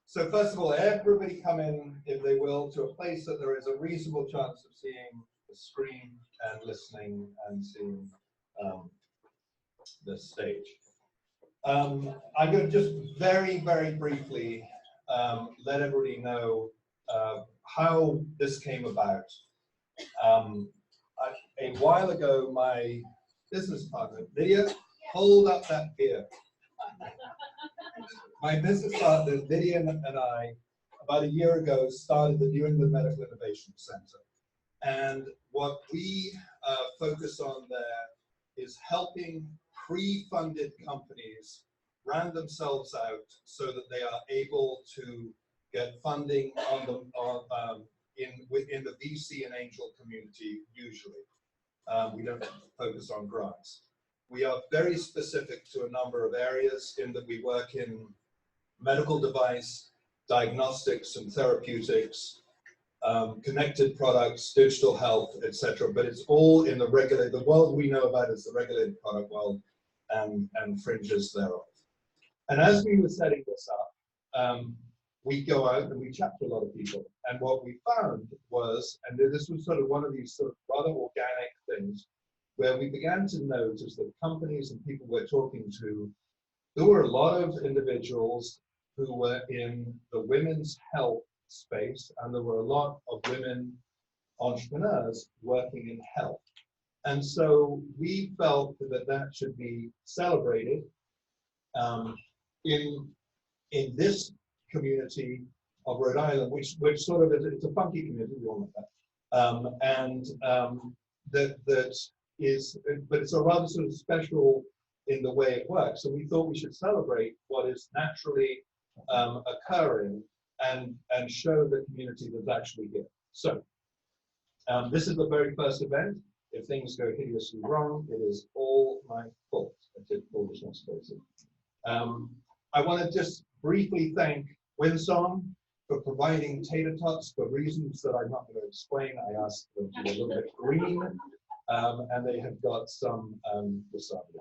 So first of all, everybody come in, if they will, to a place that there is a reasonable chance of seeing the screen and listening and seeing the stage. I'm going to just very, very briefly let everybody know how this came about. A while ago, my business partner, Lydia, hold up that beer. My business partner, Lydia, and I, about a year ago, started the New England Medical Innovation Center. And what we focus on there is helping pre-funded companies round themselves out so that they are able to get funding within the VC and angel community usually. We don't focus on grants. We are very specific to a number of areas in that we work in medical device, diagnostics and therapeutics, connected products, digital health, etc. But it's all in the world we know about is the regulated product world and fringes thereof. And as we were setting this up, we go out and we chat to a lot of people. And what we found was, and this was sort of one of these sort of rather organic things, where we began to notice that companies and people we're talking to, there were a lot of individuals who were in the women's health space, and there were a lot of women entrepreneurs working in health. And so we felt that that should be celebrated in this community of Rhode Island, which sort of it's a funky community, we all know that. But it's a rather sort of special in the way it works. So we thought we should celebrate what is naturally occurring and show the community that's actually here. So this is the very first event. If things go hideously wrong, it is all my fault. A typical responsibility. I want to just briefly thank Winsong for providing tater tots for reasons that I'm not going to explain. I asked them to be a little bit green, and they have got some wasabi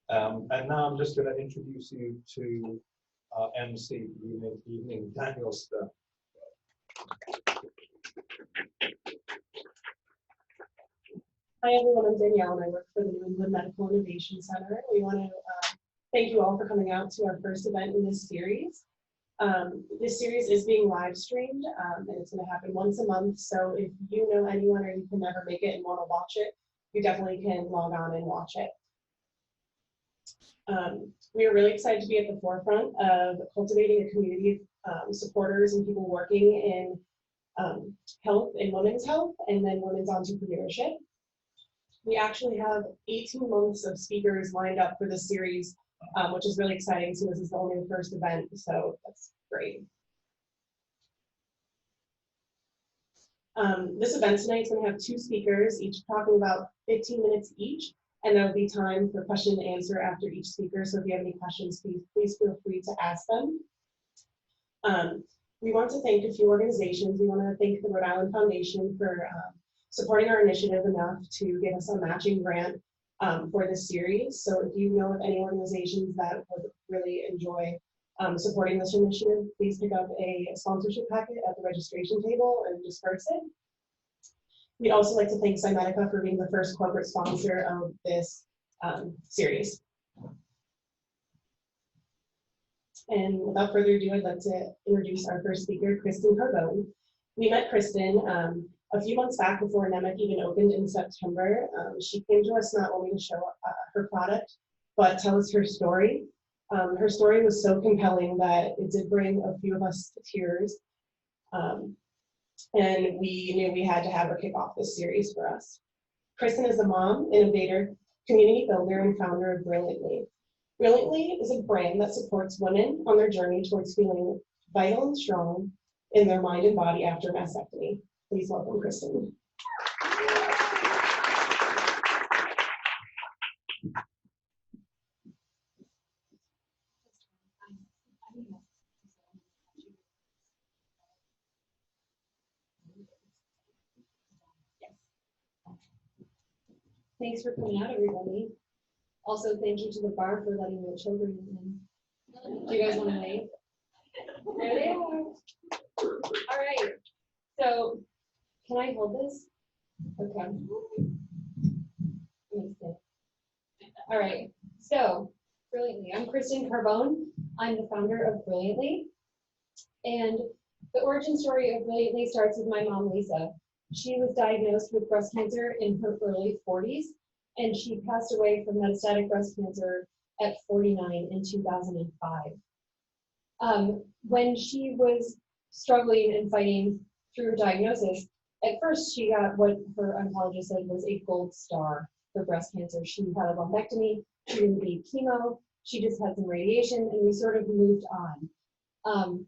on. And now I'm just going to introduce you to our MC for the evening, Daniel Stern. Hi everyone, I'm Danielle and I work for the New England Medical Innovation Center. We want to thank you all for coming out to our first event in this series. This series is being live streamed and it's going to happen once a month. So if you know anyone or you can never make it and want to watch it, you definitely can log on and watch it. We are really excited to be at the forefront of cultivating a community of supporters and people working in health and women's health and then women's entrepreneurship. We actually have 18 months of speakers lined up for this series, which is really exciting. So this is only the first event, so that's great. This event tonight is going to have 2 speakers, each talking about 15 minutes each, and there will be time for question and answer after each speaker. So if you have any questions, please feel free to ask them. We want to thank a few organizations. We want to thank the Rhode Island Foundation for supporting our initiative enough to give us a matching grant for this series. So if you know of any organizations that would really enjoy supporting this initiative, please pick up a sponsorship packet at the registration table and disperse it. We'd also like to thank Zymedica for being the first corporate sponsor of this series. And without further ado, I'd like to introduce our first speaker, Kristen Carbone. We met Kristen a few months back before NEMIC even opened in September. She came to us not only to show her product, but tell us her story. Her story was so compelling that it did bring a few of us to tears. And we knew we had to have her kick off this series for us. Kristen is a mom, innovator, community builder, and founder of Brilliantly. Brilliantly is a brand that supports women on their journey towards feeling vital and strong in their mind and body after mastectomy. Please welcome Kristen. Thanks for coming out, everybody. Also, thank you to the bar for letting the children in. Do you guys want to wave? There they are. All right. So, can I hold this? Okay. Let me see. All right. So, Brilliantly. I'm Kristen Carbone. I'm the founder of Brilliantly. And the origin story of Brilliantly starts with my mom, Lisa. She was diagnosed with breast cancer in her early 40s, and she passed away from metastatic breast cancer at 49 in 2005. When she was struggling and fighting through her diagnosis, at first she got what her oncologist said was a gold star for breast cancer. She had a lumpectomy, she didn't need chemo, she just had some radiation, and we sort of moved on.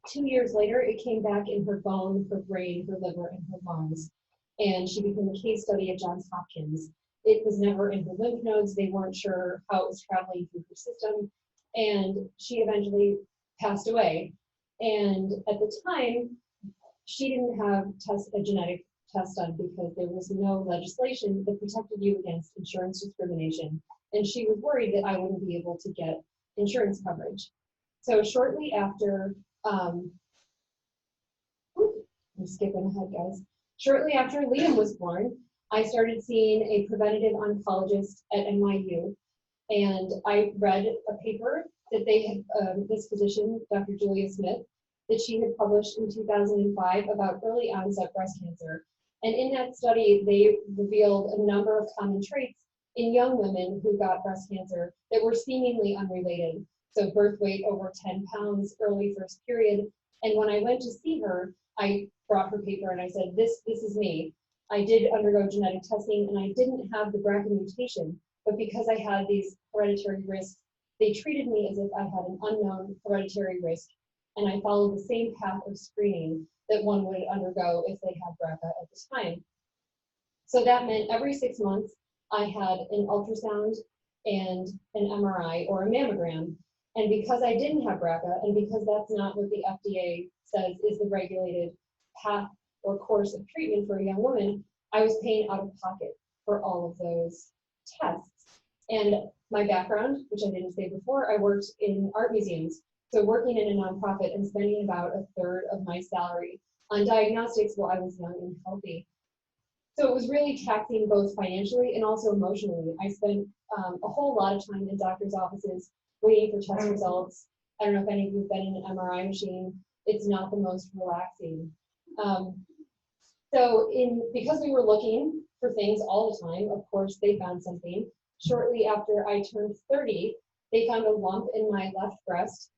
2 years later, it came back in her bone, her brain, her liver, and her lungs, and she became a case study at Johns Hopkins. It was never in her lymph nodes. They weren't sure how it was traveling through her system, and she eventually passed away. And at the time, she didn't have a genetic test done because there was no legislation that protected you against insurance discrimination, and she was worried that I wouldn't be able to get insurance coverage. So shortly after, I'm skipping ahead, guys. Shortly after Liam was born, I started seeing a preventative oncologist at NYU, and I read a paper that they had, this physician, Dr. Julia Smith, that she had published in 2005 about early onset breast cancer. And in that study, they revealed a number of common traits in young women who got breast cancer that were seemingly unrelated. So birth weight over 10 pounds, early first period. And when I went to see her, I brought her paper and I said, this is me. I did undergo genetic testing and I didn't have the BRCA mutation, but because I had these hereditary risks, they treated me as if I had an unknown hereditary risk, and I followed the same path of screening that one would undergo if they had BRCA at the time. So that meant every 6 months, I had an ultrasound and an MRI or a mammogram. And because I didn't have BRCA, and because that's not what the FDA says is the regulated path or course of treatment for a young woman, I was paying out of pocket for all of those tests. And my background, which I didn't say before, I worked in art museums. So working in a nonprofit and spending about a third of my salary on diagnostics while I was young and healthy. So it was really taxing both financially and also emotionally. I spent a whole lot of time in doctors' offices waiting for test results. I don't know if any of you have been in an MRI machine. It's not the most relaxing. Because we were looking for things all the time, of course, they found something. Shortly after I turned 30, they found a lump in my left breast,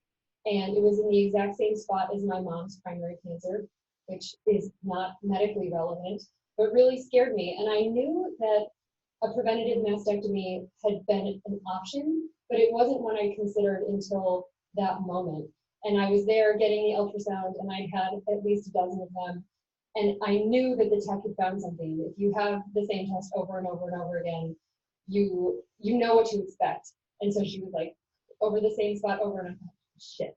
and it was in the exact same spot as my mom's primary cancer, which is not medically relevant, but really scared me. And I knew that a preventative mastectomy had been an option, but it wasn't one I considered until that moment. And I was there getting the ultrasound, and I had at least a dozen of them. And I knew that the tech had found something. If you have the same test over and over and over again, you know what to expect. And so she was like, over the same spot over and over. Shit.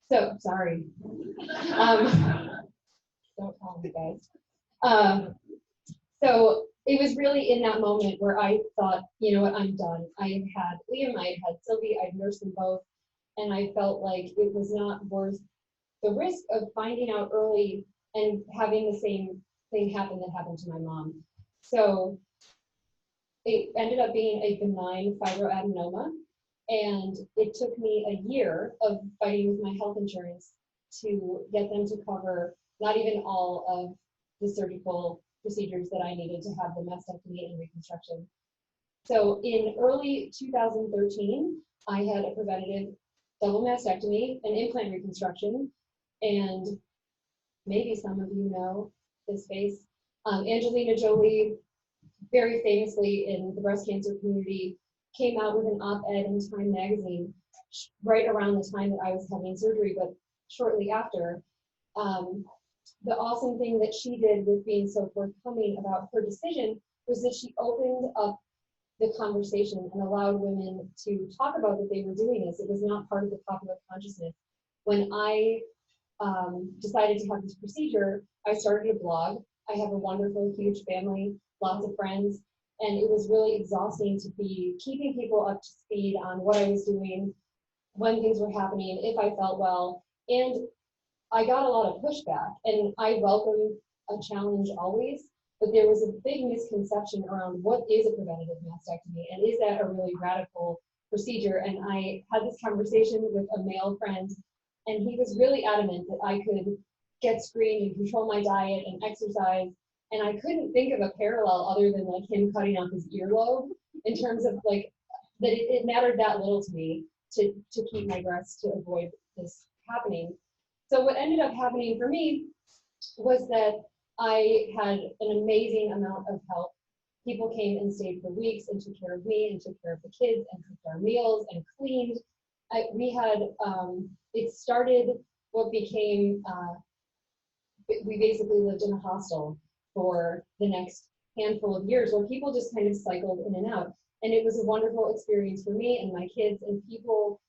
So sorry. Don't call me, guys. So it was really in that moment where I thought, you know what, I'm done. I had Liam, I had Sylvie, I'd nursed them both, and I felt like it was not worth the risk of finding out early and having the same thing happen that happened to my mom. So it ended up being a benign fibroadenoma, and it took me a year of fighting with my health insurance to get them to cover not even all of the surgical procedures that I needed to have the mastectomy and reconstruction. So in early 2013, I had a preventative double mastectomy and implant reconstruction, and maybe some of you know this face. Angelina Jolie, very famously in the breast cancer community, came out with an op-ed in Time magazine right around the time that I was having surgery, but shortly after. The awesome thing that she did with being so forthcoming about her decision was that she opened up the conversation and allowed women to talk about that they were doing this. It was not part of the popular consciousness. When I decided to have this procedure, I started a blog. I have a wonderful, huge family, lots of friends, and it was really exhausting to be keeping people up to speed on what I was doing, when things were happening, if I felt well, and I got a lot of pushback, and I welcome a challenge always, but there was a big misconception around what is a preventative mastectomy, and is that a really radical procedure? And I had this conversation with a male friend, and he was really adamant that I could get screened and control my diet and exercise, and I couldn't think of a parallel other than like him cutting off his earlobe in terms of like that it mattered that little to me to keep my breasts to avoid this happening. So what ended up happening for me was that I had an amazing amount of help. People came and stayed for weeks and took care of me and took care of the kids and cooked our meals and cleaned. We had, it started what became, we basically lived in a hostel for the next handful of years where people just kind of cycled in and out. And it was a wonderful experience for me and my kids, and people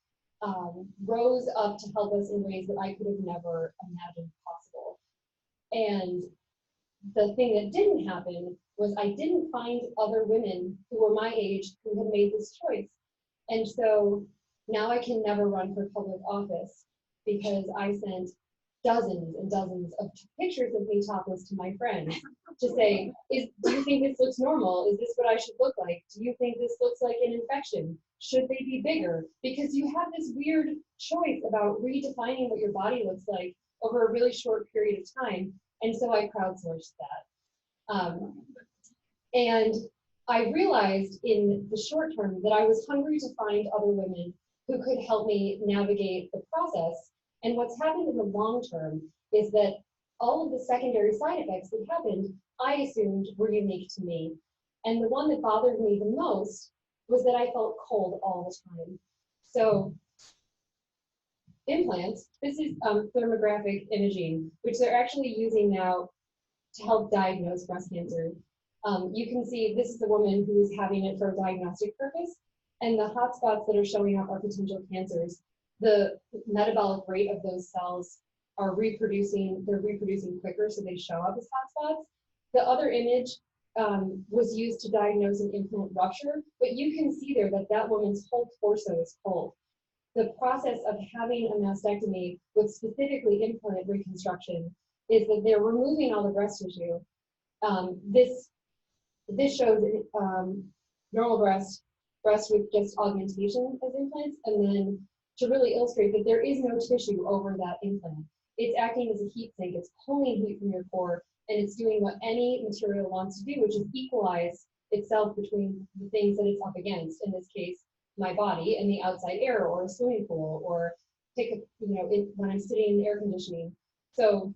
rose up to help us in ways that I could have never imagined possible. And the thing that didn't happen was I didn't find other women who were my age who had made this choice. And so now I can never run for public office because I sent dozens and dozens of pictures of me topless to my friends to say, do you think this looks normal? Is this what I should look like? Do you think this looks like an infection? Should they be bigger? Because you have this weird choice about redefining what your body looks like over a really short period of time. And so I crowdsourced that. And I realized in the short term that I was hungry to find other women who could help me navigate the process. And what's happened in the long term is that all of the secondary side effects that happened, I assumed were unique to me. And the one that bothered me the most was that I felt cold all the time. So implants, this is thermographic imaging, which they're actually using now to help diagnose breast cancer. You can see this is a woman who is having it for a diagnostic purpose, and the hot spots that are showing up are potential cancers. The metabolic rate of those cells are reproducing, they're reproducing quicker, so they show up as hot spots. The other image was used to diagnose an implant rupture, but you can see there that that woman's whole torso is cold. The process of having a mastectomy with specifically implant reconstruction is that they're removing all the breast tissue. This shows normal breast with just augmentation as implants, and then to really illustrate that there is no tissue over that implant. It's acting as a heat sink, it's pulling heat from your core, and it's doing what any material wants to do, which is equalize itself between the things that it's up against, in this case, my body and the outside air, or a swimming pool, or pick a, when I'm sitting in air conditioning. So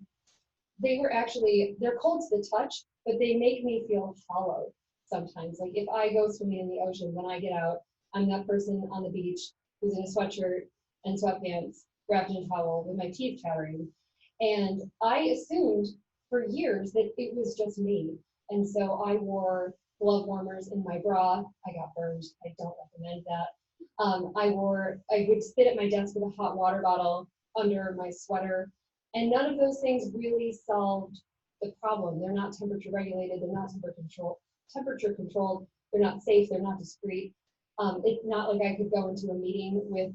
they were actually, they're cold to the touch, but they make me feel hollow sometimes. Like if I go swimming in the ocean, when I get out, I'm that person on the beach who's in a sweatshirt and sweatpants, wrapped in a towel with my teeth chattering. And I assumed for years that it was just me. And so I wore glove warmers in my bra. I got burned. I don't recommend that. I would sit at my desk with a hot water bottle under my sweater. And none of those things really solved the problem. They're not temperature regulated. They're not temperature controlled. They're not safe. They're not discreet. It's not like I could go into a meeting with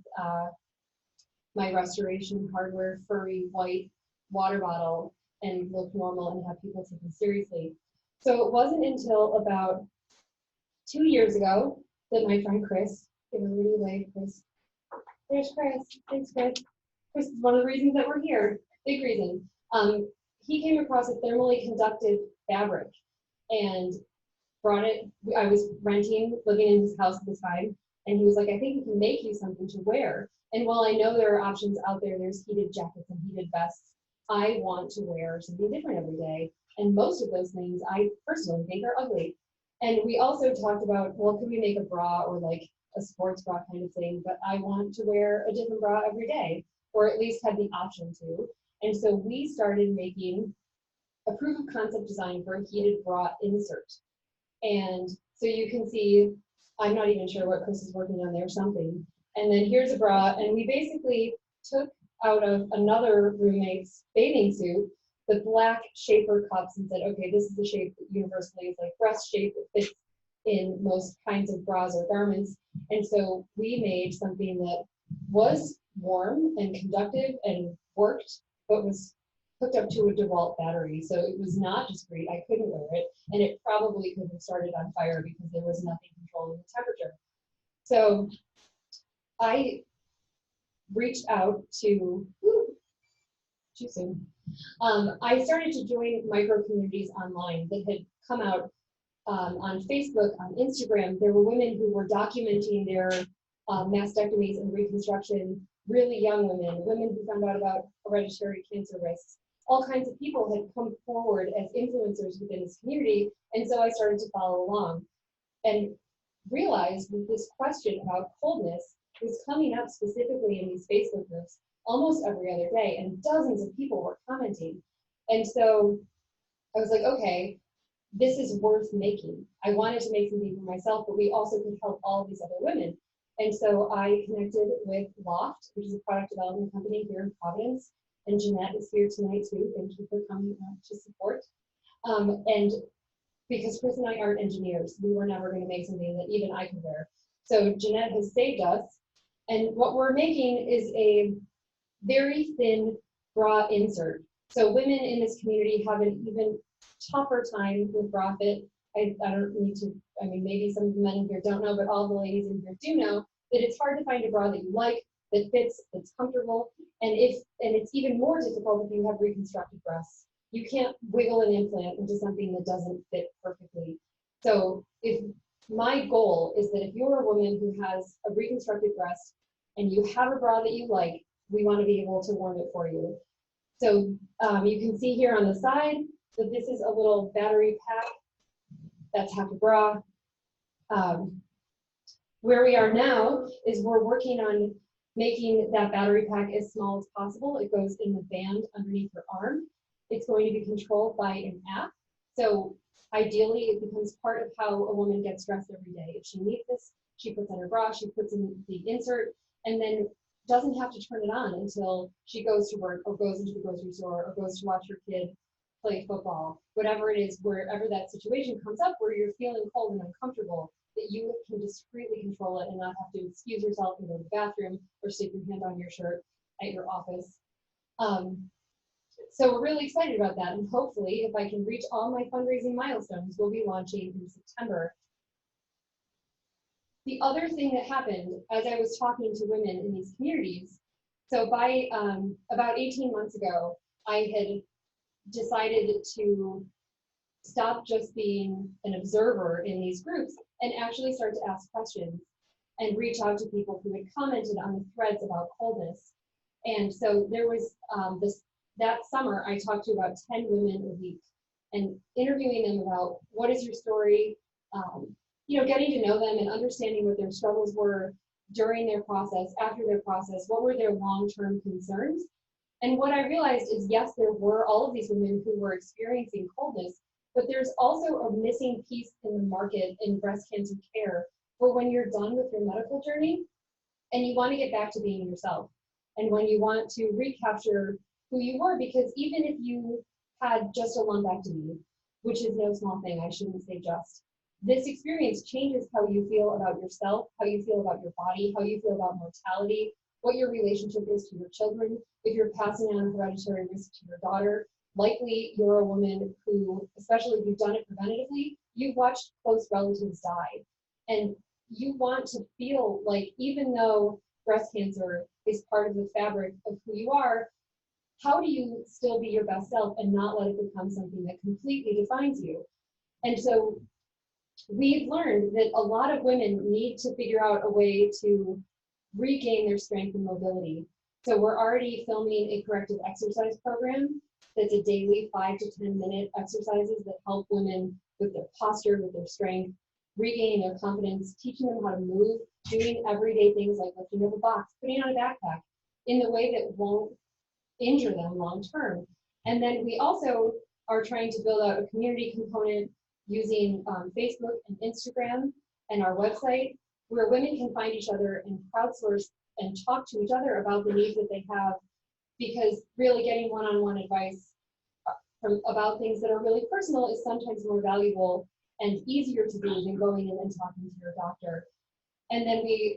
my restoration hardware, furry, white water bottle and look normal and have people take me seriously. So it wasn't until about 2 years ago that my friend Chris, give a really wave, Chris. There's Chris. Thanks, Chris. Chris is one of the reasons that we're here. Big reason. He came across a thermally conductive fabric and brought it. I was living in his house at the time, and he was like, I think we can make you something to wear. And while I know there are options out there, there's heated jackets and heated vests, I want to wear something different every day. And most of those things I personally think are ugly. And we also talked about, well, could we make a bra or like a sports bra kind of thing? But I want to wear a different bra every day, or at least have the option to. And so we started making a proof of concept design for a heated bra insert. And so you can see, I'm not even sure what Chris is working on there, something. And then here's a bra, and we basically took out of another roommate's bathing suit the black shaper cups and said, okay, this is the shape that universally is like breast shape that fits in most kinds of bras or garments. And so we made something that was warm and conductive and worked, but was hooked up to a DeWalt battery. So it was not discreet. I couldn't wear it. And it probably could have started on fire because there was nothing controlling the temperature. So I reached out to, too soon. I started to join micro communities online that had come out on Facebook, on Instagram. There were women who were documenting their mastectomies and reconstruction, really young women, women who found out about hereditary cancer risks. All kinds of people had come forward as influencers within this community, and so I started to follow along and realized that this question about coldness was coming up specifically in these Facebook groups almost every other day, and dozens of people were commenting. And so I was like, okay, this is worth making. I wanted to make something for myself, but we also could help all of these other women. And so I connected with Loft, which is a product development company here in Providence. And Jeanette is here tonight too. Thank you for coming to support. And because Chris and I aren't engineers, we were never going to make something that even I could wear. So Jeanette has saved us. And what we're making is a very thin bra insert. So women in this community have an even tougher time with bra fit. I don't need to, I mean, maybe some of the men here don't know, but all the ladies in here do know that it's hard to find a bra that you like, that fits, that's comfortable. And it's even more difficult if you have reconstructed breasts. You can't wiggle an implant into something that doesn't fit perfectly. So my goal is that if you're a woman who has a reconstructed breast and you have a bra that you like, we want to be able to warm it for you. So you can see here on the side that this is a little battery pack. That's half a bra. Where we are now is we're working on making that battery pack as small as possible. It goes in the band underneath her arm. It's going to be controlled by an app. So ideally, it becomes part of how a woman gets dressed every day. If she needs this, she puts on her bra, she puts in the insert, and then doesn't have to turn it on until she goes to work or goes into the grocery store or goes to watch her kid play football, whatever it is, wherever that situation comes up where you're feeling cold and uncomfortable, that you can discreetly control it and not have to excuse yourself and go to the bathroom or stick your hand on your shirt at your office. So we're really excited about that, and hopefully, if I can reach all my fundraising milestones, we'll be launching in September. The other thing that happened as I was talking to women in these communities, so by about 18 months ago, I had decided to stop just being an observer in these groups and actually start to ask questions and reach out to people who had commented on the threads about coldness. And so there was that summer, I talked to about 10 women a week and interviewing them about what is your story, getting to know them and understanding what their struggles were during their process, after their process, what were their long-term concerns. And what I realized is, yes, there were all of these women who were experiencing coldness, but there's also a missing piece in the market in breast cancer care for when you're done with your medical journey and you want to get back to being yourself. And when you want to recapture who you were, because even if you had just a lumpectomy, which is no small thing, I shouldn't say just, this experience changes how you feel about yourself, how you feel about your body, how you feel about mortality, what your relationship is to your children. If you're passing on hereditary risk to your daughter, likely you're a woman who, especially if you've done it preventatively, you've watched close relatives die. And you want to feel like, even though breast cancer is part of the fabric of who you are, how do you still be your best self and not let it become something that completely defines you? And so we've learned that a lot of women need to figure out a way to regain their strength and mobility. So we're already filming a corrective exercise program that's a daily 5 to 10 minute exercises that help women with their posture, with their strength, regaining their confidence, teaching them how to move, doing everyday things like lifting up a box, putting on a backpack in the way that won't injure them long term. And then we also are trying to build out a community component using Facebook and Instagram and our website, where women can find each other and crowdsource and talk to each other about the needs that they have, because really getting one-on-one advice about things that are really personal is sometimes more valuable and easier to do than going in and talking to your doctor. And then we,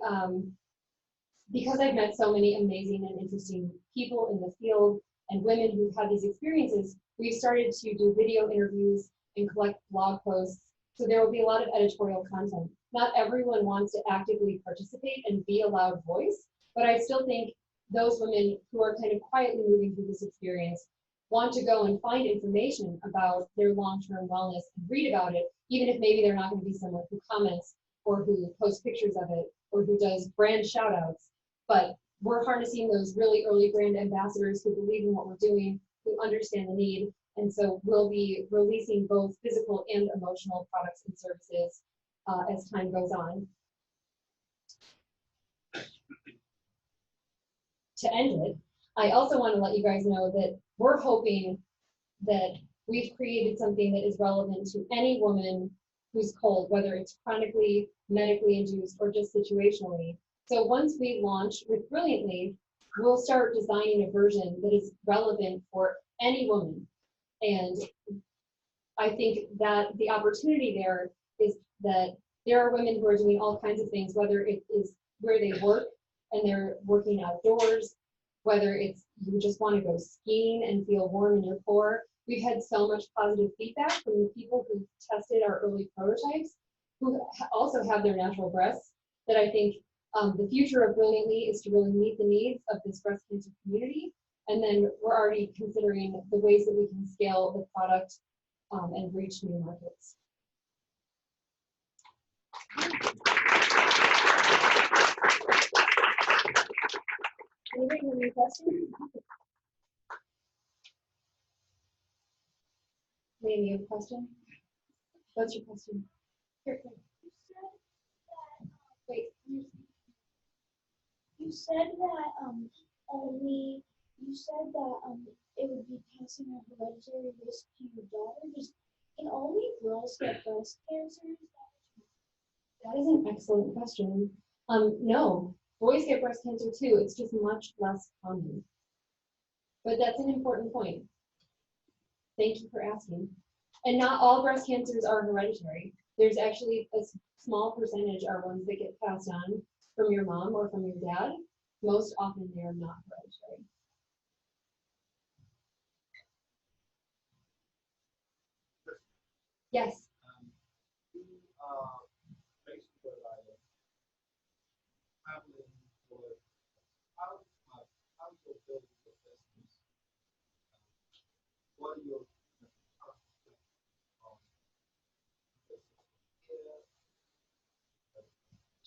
because I've met so many amazing and interesting people in the field, and women who've had these experiences, we've started to do video interviews and collect blog posts. So there will be a lot of editorial content. Not everyone wants to actively participate and be a loud voice, but I still think those women who are kind of quietly moving through this experience want to go and find information about their long-term wellness and read about it, even if maybe they're not going to be someone who comments or who posts pictures of it or who does brand shout-outs. But we're harnessing those really early brand ambassadors who believe in what we're doing, who understand the need. And so we'll be releasing both physical and emotional products and services as time goes on. To end it, I also want to let you guys know that we're hoping that we've created something that is relevant to any woman who's cold, whether it's chronically, medically induced, or just situationally. So once we launch with Brilliantly, we'll start designing a version that is relevant for any woman. And I think that the opportunity there is that there are women who are doing all kinds of things, whether it is where they work and they're working outdoors, whether it's you just want to go skiing and feel warm in your core. We've had so much positive feedback from the people who tested our early prototypes, who also have their natural breasts, that I think the future of Brilliantly is to really meet the needs of this breast cancer community. And then we're already considering the ways that we can scale the product and reach new markets. Anybody have any questions? Maybe you have a question? What's your question? Here, here. Wait. You said that it would be passing a hereditary risk to your daughter. Can only girls get breast cancer? That is an excellent question. No, boys get breast cancer too. It's just much less common. But that's an important point. Thank you for asking. And not all breast cancers are hereditary. There's actually a small percentage are ones that get passed on from your mom or from your dad. Most often they are not hereditary. Yes. What are your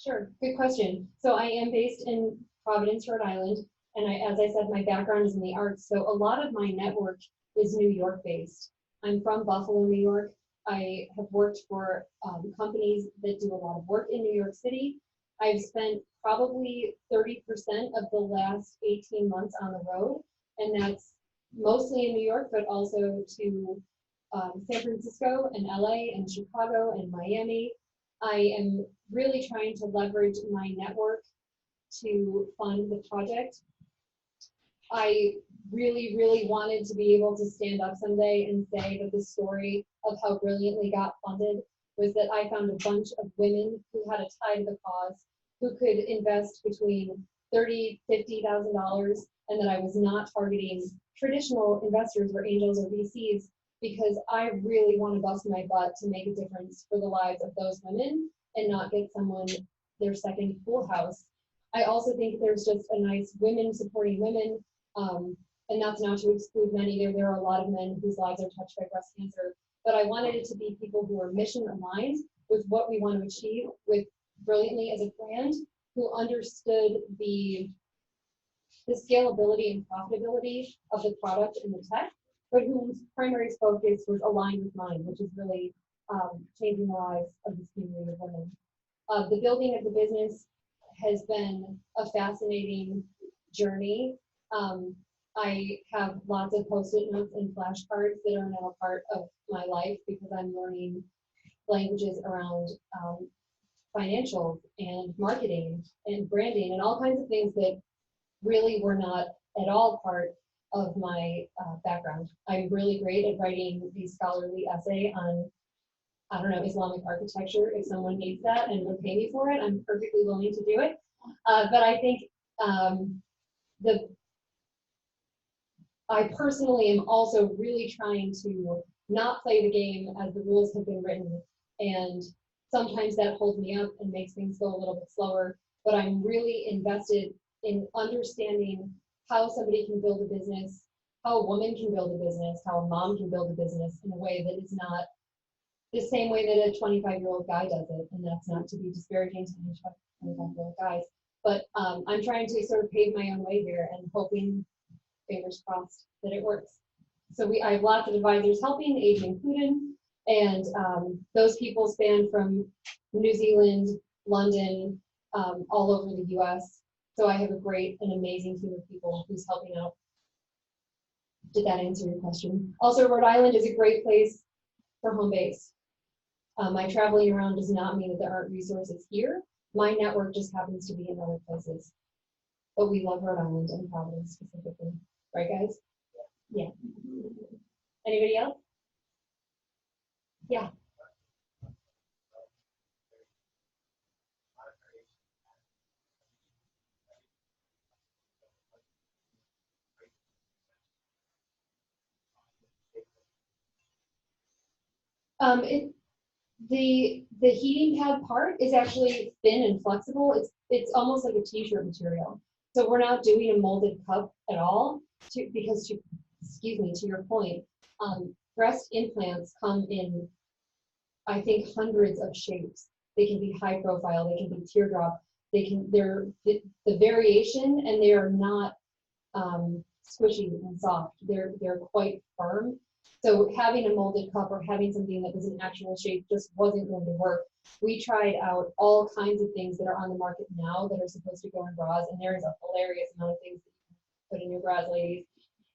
Sure, good question. So I am based in Providence, Rhode Island, and as I said, my background is in the arts. So a lot of my network is New York based. I'm from Buffalo, New York. I have worked for companies that do a lot of work in New York City. I've spent probably 30% of the last 18 months on the road, and that's mostly in New York, but also to San Francisco and LA and Chicago and Miami. I am really trying to leverage my network to fund the project. I really, really wanted to be able to stand up someday and say that the story of how Brilliantly got funded was that I found a bunch of women who had a tie to the cause, who could invest between $30,000, $50,000, and that I was not targeting traditional investors or angels or VCs, because I really want to bust my butt to make a difference for the lives of those women and not get someone their second pool house. I also think there's just a nice women supporting women, and that's not to exclude men either. There are a lot of men whose lives are touched by breast cancer, but I wanted it to be people who are mission aligned with what we want to achieve with Brilliantly as a brand, who understood the scalability and profitability of the product and the tech, but whose primary focus was aligned with mine, which is really changing the lives of this community of women. The building of the business has been a fascinating journey. I have lots of Post-it notes and flashcards that are now a part of my life because I'm learning languages around financials and marketing and branding and all kinds of things that really were not at all part of my background. I'm really great at writing these scholarly essay on, I don't know, Islamic architecture. If someone needs that and would pay me for it, I'm perfectly willing to do it. But I think I personally am also really trying to not play the game as the rules have been written. And sometimes that holds me up and makes things go a little bit slower. But I'm really invested in understanding how somebody can build a business, how a woman can build a business, how a mom can build a business in a way that is not the same way that a 25-year-old guy does it. And that's not to be disparaging to any 25-year-old guys. But I'm trying to sort of pave my own way here and hoping, fingers crossed, that it works. So I have lots of advisors helping, age included, and those people span from New Zealand, London, all over the US. So I have a great and amazing team of people who's helping out. Did that answer your question? Also, Rhode Island is a great place for home base. My traveling around does not mean that there aren't resources here. My network just happens to be in other places. But we love Rhode Island and Providence specifically. Right, guys? Yeah. Anybody else? Yeah. The heating pad part is actually thin and flexible. It's almost like a t-shirt material. So we're not doing a molded cup at all because excuse me, to your point, breast implants come in, I think, hundreds of shapes. They can be high profile, they can be teardrop, they're the variation, and they are not squishy and soft. They're quite firm. So having a molded cup or having something that was an actual shape just wasn't going to work. We tried out all kinds of things that are on the market now that are supposed to go in bras, and there is a hilarious amount of things that you can put in your bras, ladies.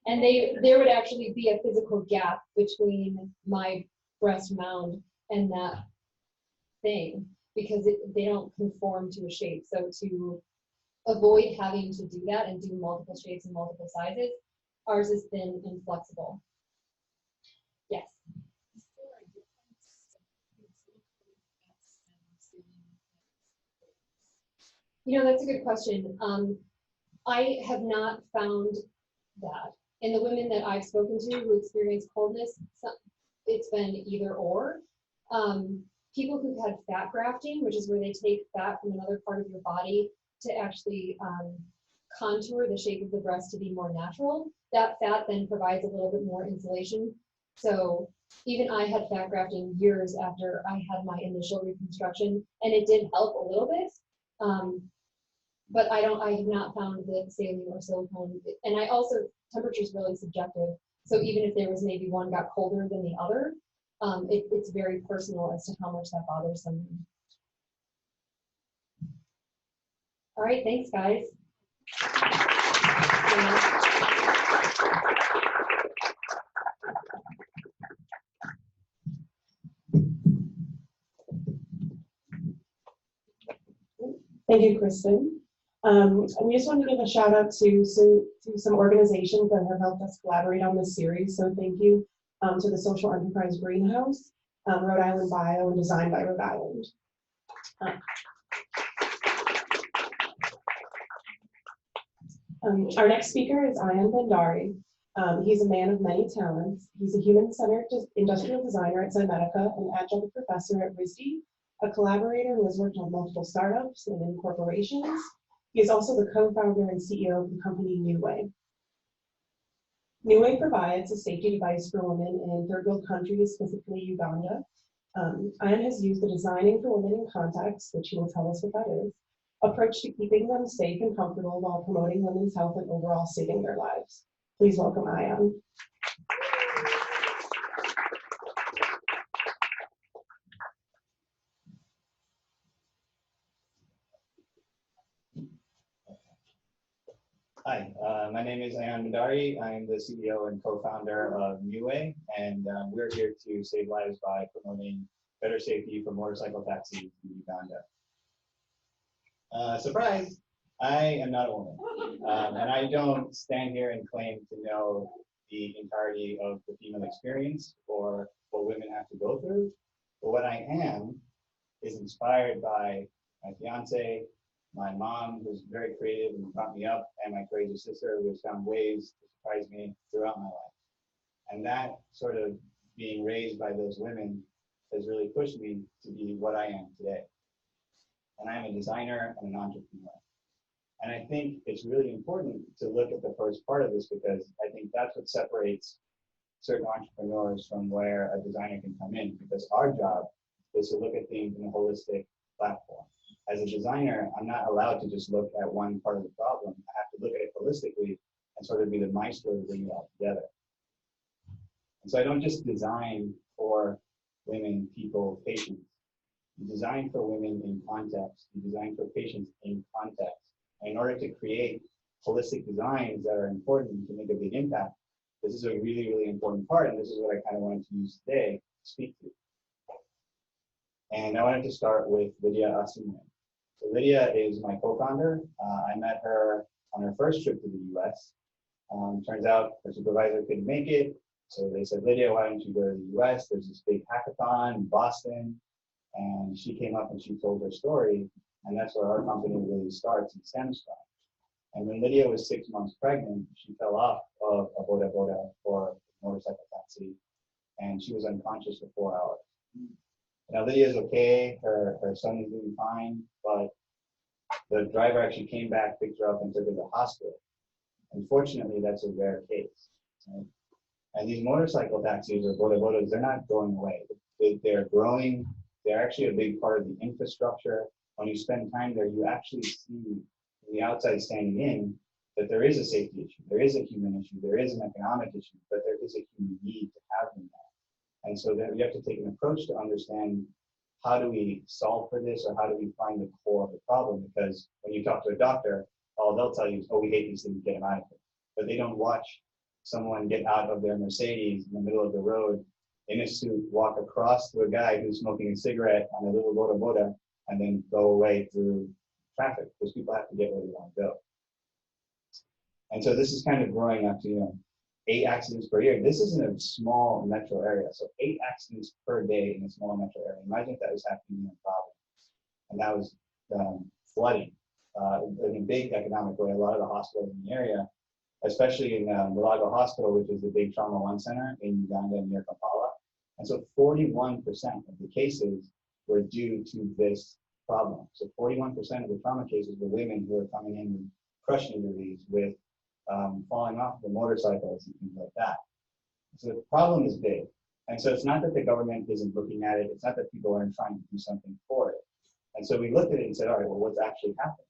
And there would actually be a physical gap between my breast mound and that thing because they don't conform to a shape. So to avoid having to do that and do multiple shapes and multiple sizes, ours is thin and flexible. Yes. You know, that's a good question. I have not found that. In the women that I've spoken to who experience coldness, it's been either or. People who've had fat grafting, which is where they take fat from another part of your body to actually contour the shape of the breast to be more natural, that fat then provides a little bit more insulation. So even I had fat grafting years after I had my initial reconstruction, and it did help a little bit. But I have not found that saline or silicone, and I also, temperature is really subjective. So even if there was maybe one got colder than the other, it's very personal as to how much that bothers someone. All right, thanks, guys. Thank you, Kristen. And we just want to give a shout out to some organizations that have helped us collaborate on this series. So thank you to the Social Enterprise Greenhouse, Rhode Island Bio, and Designed by Rhode Island. Our next speaker is Ayan Bhandari. He's a man of many talents. He's a human-centered industrial designer at Zymetica, an adjunct professor at RISD, a collaborator who has worked on multiple startups and in corporations. He is also the co-founder and CEO of the company Nuway. Nuway provides a safety device for women in third world countries, specifically Uganda. Ayan has used the designing for women in context, which he will tell us what that is, approach to keeping them safe and comfortable while promoting women's health and overall saving their lives. Please welcome Ayan. Hi, my name is Ayan Bhandari. I'm the CEO and co-founder of Nuway, and we're here to save lives by promoting better safety for motorcycle taxis in Uganda. Surprise! I am not a woman, and I don't stand here and claim to know the entirety of the female experience or what women have to go through. But what I am is inspired by my fiance, my mom, who's very creative and brought me up, and my crazy sister, who has found ways to surprise me throughout my life. And that sort of being raised by those women has really pushed me to be what I am today. And I am a designer and an entrepreneur. And I think it's really important to look at the first part of this, because I think that's what separates certain entrepreneurs from where a designer can come in, because our job is to look at things in a holistic platform. As a designer, I'm not allowed to just look at one part of the problem. I have to look at it holistically and sort of be the maestro to bring it all together. And so I don't just design for women, people, patients. You design for women in context. You design for patients in context. And in order to create holistic designs that are important to make a big impact, this is a really, really important part. And this is what I kind of wanted to use today to speak to. And I wanted to start with Lydia Asimwe. So Lydia is my co-founder. I met her on her first trip to the US. Turns out her supervisor couldn't make it. So they said, Lydia, why don't you go to the US? There's this big hackathon in Boston. And she came up and she told her story. And that's where our company really starts and stems from. And when Lydia was 6 months pregnant, she fell off of a boda boda or a motorcycle taxi. And she was unconscious for 4 hours. Now Lydia is okay, her son is doing fine, but the driver actually came back, picked her up, and took her to the hospital. Unfortunately, that's a rare case. Right? And these motorcycle taxis or boda bodas, they're not going away. They're growing. They're actually a big part of the infrastructure. When you spend time there, you actually see from the outside standing in that there is a safety issue, there is a human issue, there is an economic issue, but there is a human need to have them there. And so then you have to take an approach to understand, how do we solve for this, or how do we find the core of the problem? Because when you talk to a doctor, all they'll tell you is, oh, we hate these things, get them out of here. But they don't watch someone get out of their Mercedes in the middle of the road in a suit, walk across to a guy who's smoking a cigarette on a little boda boda, and then go away through traffic, because people have to get where they want to go. And so this is kind of growing up to, 8 accidents per year. This is in a small metro area. So 8 accidents per day in a small metro area. Imagine if that was happening in Providence. And that was flooding in a big economic way. A lot of the hospitals in the area, especially in Mulago Hospital, which is the big trauma 1 center in Uganda near Kampala. And so 41% of the cases were due to this problem. So 41% of the trauma cases were women who were coming in with crush injuries, with falling off the motorcycles and things like that. So the problem is big. And so it's not that the government isn't looking at it. It's not that people aren't trying to do something for it. And so we looked at it and said, all right, well, what's actually happening?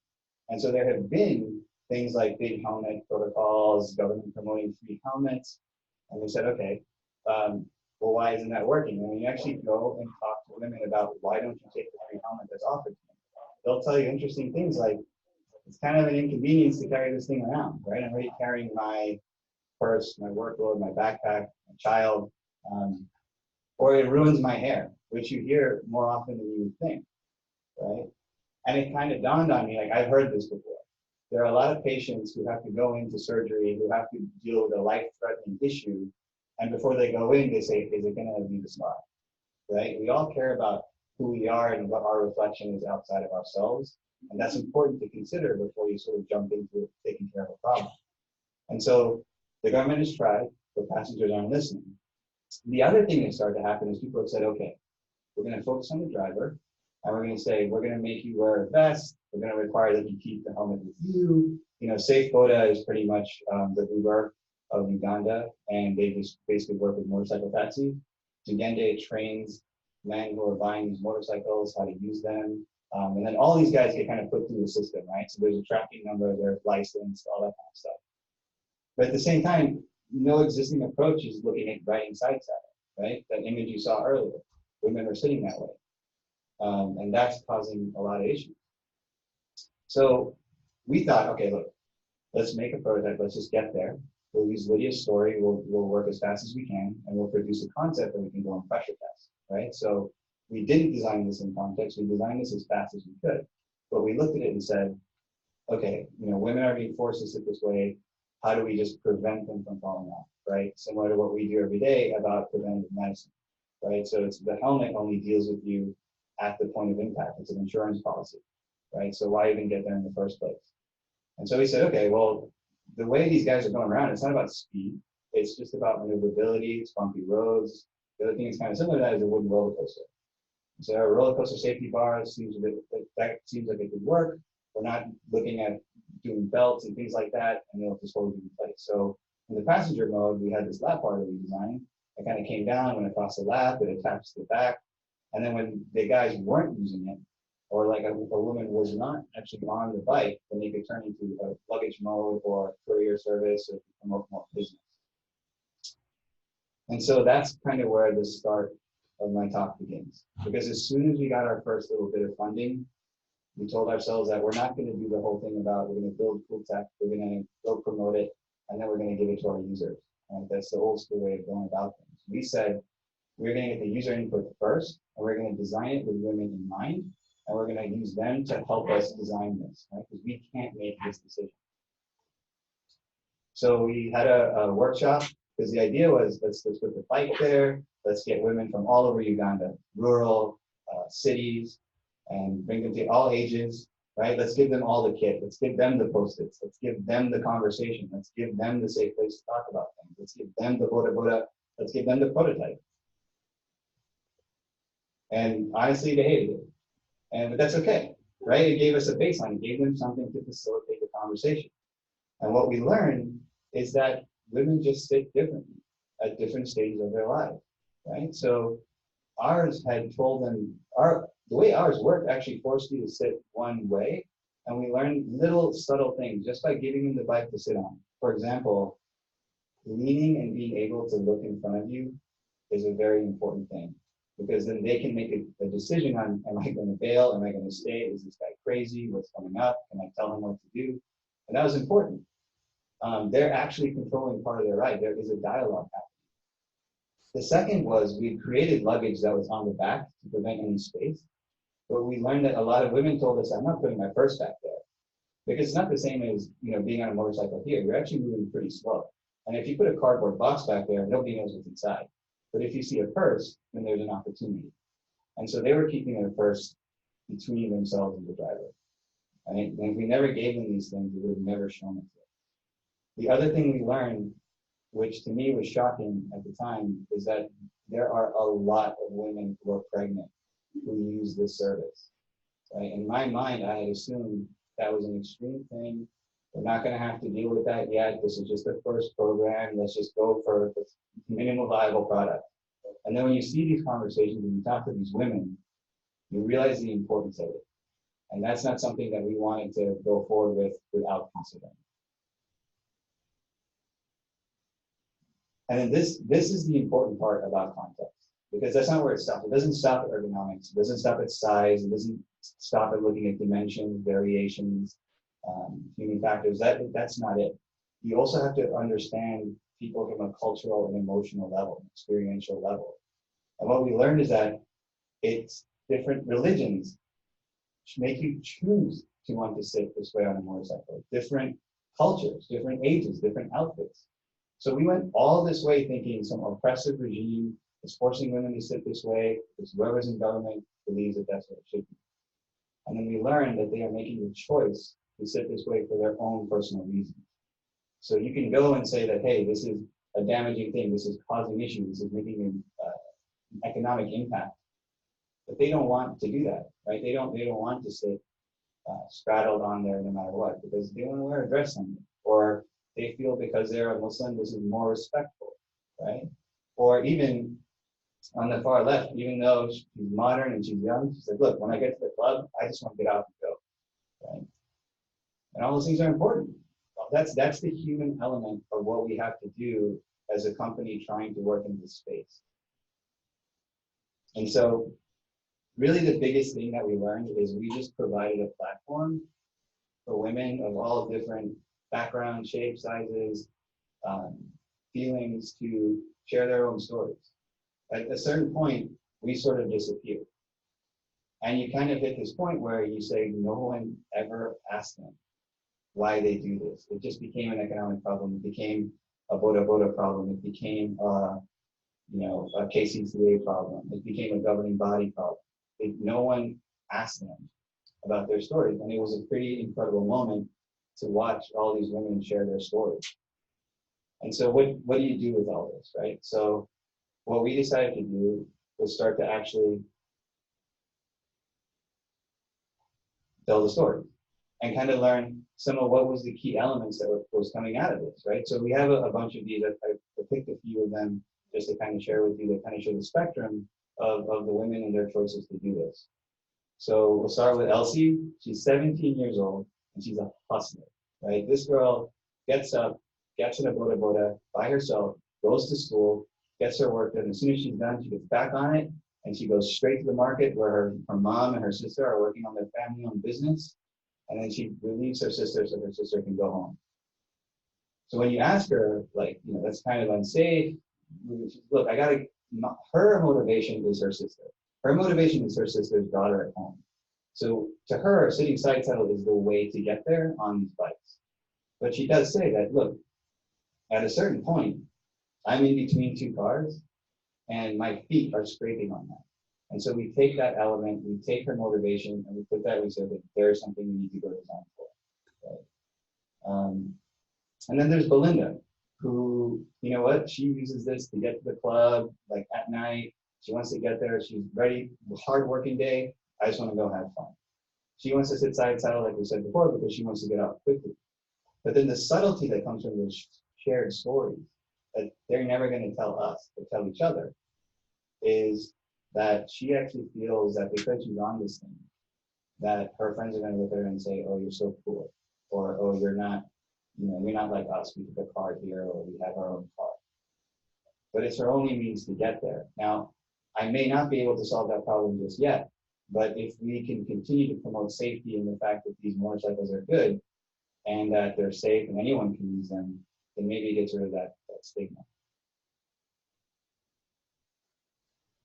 And so there have been things like big helmet protocols, government promoting free helmets. And we said, okay, well, why isn't that working? And when you actually go and talk to women about, why don't you take the free helmet that's offered to you, they'll tell you interesting things like, it's kind of an inconvenience to carry this thing around, right? I'm already carrying my purse, my workload, my backpack, my child, or it ruins my hair, which you hear more often than you would think, right? And it kind of dawned on me, like, I've heard this before. There are a lot of patients who have to go into surgery, who have to deal with a life-threatening issue, and before they go in, they say, is it going to leave a scar, right? We all care about who we are and what our reflection is outside of ourselves. And that's important to consider before you sort of jump into taking care of a problem. And so the government has tried, but passengers aren't listening. The other thing that started to happen is people have said, okay, we're going to focus on the driver, and we're going to say, we're going to make you wear a vest. We're going to require that you keep the helmet with you. Safe Boda is pretty much the Uber of Uganda, and they just basically work with motorcycle taxis. Uganda trains men who are buying these motorcycles how to use them. And then all these guys get kind of put through the system, right? So there's a tracking number, they're licensed, all that kind of stuff. But at the same time, no existing approach is looking at writing sites at it, right? That image you saw earlier, women are sitting that way. And that's causing a lot of issues. So we thought, okay, look, let's make a prototype, let's just get there. We'll use Lydia's story, we'll work as fast as we can, and we'll produce a concept that we can go on pressure test, right? So we didn't design this in context, we designed this as fast as we could. But we looked at it and said, okay, women are being forced to sit this way, how do we just prevent them from falling off, right? Similar to what we do every day about preventive medicine, right? So it's the helmet only deals with you at the point of impact, it's an insurance policy. right? So why even get there in the first place? And so we said, okay, well, the way these guys are going around, it's not about speed. It's just about maneuverability. It's bumpy roads. The other thing that's kind of similar to that is a wooden roller coaster. So our roller coaster safety bars seems that seems like it could work. We're not looking at doing belts and things like that, and they'll just hold you in place. So in the passenger mode, we had this lap bar that we designed. It kind of came down, went across the lap, it attached to the back. And then when the guys weren't using it, or like a woman was not actually on the bike, then they could turn into a luggage mode or courier service or promote more business. And so that's kind of where the start of my talk begins. Because as soon as we got our first little bit of funding, we told ourselves that we're not going to do the whole thing about we're going to build cool tech, we're going to go promote it, and then we're going to give it to our users. Right? That's the old school way of going about things. We said we're going to get the user input first, and we're going to design it with women in mind, and we're going to use them to help us design this, right? Because we can't make this decision. So we had a workshop, because the idea was let's put the bike there, let's get women from all over Uganda, rural, cities, and bring them to all ages, right? Let's give them all the kit. Let's give them the Post-its. Let's give them the conversation. Let's give them the safe place to talk about things. Let's give them the boda. Let's give them the prototype. And honestly, they hated it. But that's okay, right? It gave us a baseline. It gave them something to facilitate the conversation. And what we learned is that women just sit differently at different stages of their lives, right? So ours had told them, the way ours worked actually forced you to sit one way, and we learned little subtle things just by giving them the bike to sit on. For example, leaning and being able to look in front of you is a very important thing, because then they can make a decision on, am I going to bail? Am I going to stay? Is this guy crazy? What's coming up? Can I tell him what to do? And that was important. They're actually controlling part of their ride. There is a dialogue happening. The second was we created luggage that was on the back to prevent any space. But we learned that a lot of women told us, I'm not putting my purse back there. Because it's not the same as being on a motorcycle here. You're actually moving pretty slow. And if you put a cardboard box back there, nobody knows what's inside. But if you see a purse, then there's an opportunity. And so they were keeping their purse between themselves and the driver. And if we never gave them these things, we would have never shown it to them. The other thing we learned, which to me was shocking at the time, is that there are a lot of women who are pregnant who use this service. Right? In my mind, I had assumed that was an extreme thing. We're not going to have to deal with that yet. This is just the first program. Let's just go for the minimal viable product. And then when you see these conversations and you talk to these women, you realize the importance of it. And that's not something that we wanted to go forward with without considering. And then this is the important part about context, because that's not where it stops. It doesn't stop at ergonomics. It doesn't stop at size. It doesn't stop at looking at dimensions, variations, human factors. That's not it. You also have to understand people from a cultural and emotional level, experiential level. And what we learned is that it's different religions make you choose to want to sit this way on a motorcycle. Different cultures, different ages, different outfits. So we went all this way thinking some oppressive regime is forcing women to sit this way, because whoever's in government believes that that's what it should be. And then we learned that they are making the choice to sit this way for their own personal reasons. So you can go and say that, hey, this is a damaging thing, this is causing issues, this is making an economic impact. But they don't want to do that, right? They don't want to sit straddled on there no matter what, because they want to wear a dress on it, or they feel because they're a Muslim, this is more respectful, right? Or even on the far left, even though she's modern and she's young, she said, look, when I get to the club, I just want to get out and go, right? And all those things are important. Well, that's the human element of what we have to do as a company trying to work in this space. And so really the biggest thing that we learned is we just provided a platform for women of all different backgrounds, shapes, sizes, feelings to share their own stories. At a certain point, we sort of disappear. And you kind of hit this point where you say, no one ever asked them why they do this. It just became an economic problem. It became a boda problem. It became a KCCA problem. It became a governing body problem. No one asked them about their stories. And it was a pretty incredible moment to watch all these women share their stories. And so what do you do with all this, right? So what we decided to do was start to actually tell the story and kind of learn some of what was the key elements that was coming out of this, right? So we have a bunch of these. I picked a few of them just to kind of share with you, that kind of show the spectrum of the women and their choices to do this. So we'll start with Elsie. She's 17 years old and she's a hustler, right? This girl gets up, gets in a boda boda by herself, goes to school, gets her work done. As soon as she's done, she gets back on it and she goes straight to the market where her mom and her sister are working on their family-owned business. And then she relieves her sister so her sister can go home. So when you ask her, like, you know, that's kind of unsafe. Look, her motivation is her sister. Her motivation is her sister's daughter at home. So to her, sitting side saddle is the way to get there on these bikes. But she does say that, look, at a certain point, I'm in between two cars and my feet are scraping on that. And so we take that element, we take her motivation, and we put that, we said that there's something we need to go design for. Right? And then there's Belinda, who, you know what, she uses this to get to the club, like at night. She wants to get there, she's ready, hard working day, I just want to go have fun. She wants to sit side saddle, like we said before, because she wants to get out quickly. But then the subtlety that comes from those shared stories that they're never going to tell us, but tell each other, is that she actually feels that because she's on this thing, that her friends are going to look at her and say, oh, you're so cool, or oh, you're not, you know, you're not like us, we took a car here, or we have our own car. But it's her only means to get there. Now, I may not be able to solve that problem just yet, but if we can continue to promote safety and the fact that these motorcycles are good and that they're safe and anyone can use them, then maybe it gets rid of that stigma.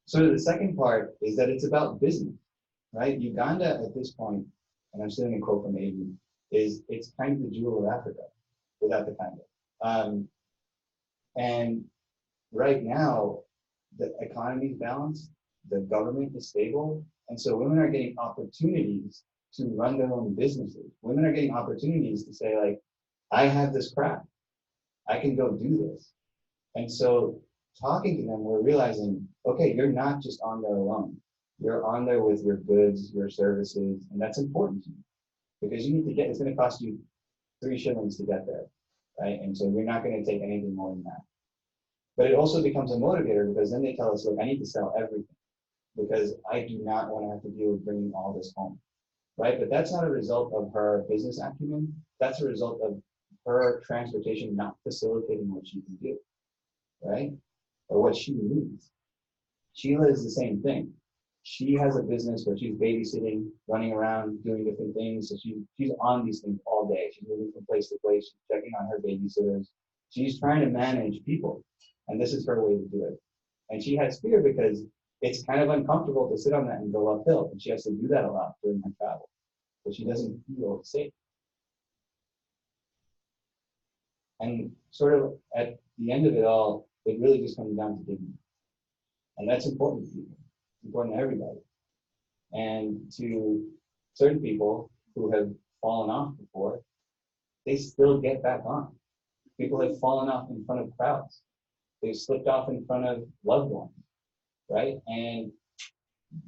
So the second part is that it's about business, right? Uganda at this point, and I'm stealing a quote from Aiden, it's kind of the jewel of Africa, without the kind of. And right now, the economy is balanced, the government is stable, and so women are getting opportunities to run their own businesses. Women are getting opportunities to say, like, I have this craft, I can go do this. And so talking to them, we're realizing, okay, you're not just on there alone. You're on there with your goods, your services, and that's important to you because you need to it's going to cost you 3 shillings to get there, right? And so you're not going to take anything more than that. But it also becomes a motivator because then they tell us, look, I need to sell everything because I do not want to have to deal with bringing all this home, right? But that's not a result of her business acumen. That's a result of her transportation not facilitating what she can do, right? Or what she needs. Sheila is the same thing. She has a business where she's babysitting, running around, doing different things. So she's on these things all day. She's moving from place to place. She's checking on her babysitters. She's trying to manage people. And this is her way to do it. And she has fear because it's kind of uncomfortable to sit on that and go uphill. And she has to do that a lot during her travel. But she doesn't feel safe. And sort of at the end of it all, it really just comes down to dignity. And that's important to people. It's important to everybody. And to certain people who have fallen off before, they still get back on. People have fallen off in front of crowds. They've slipped off in front of loved ones, right? And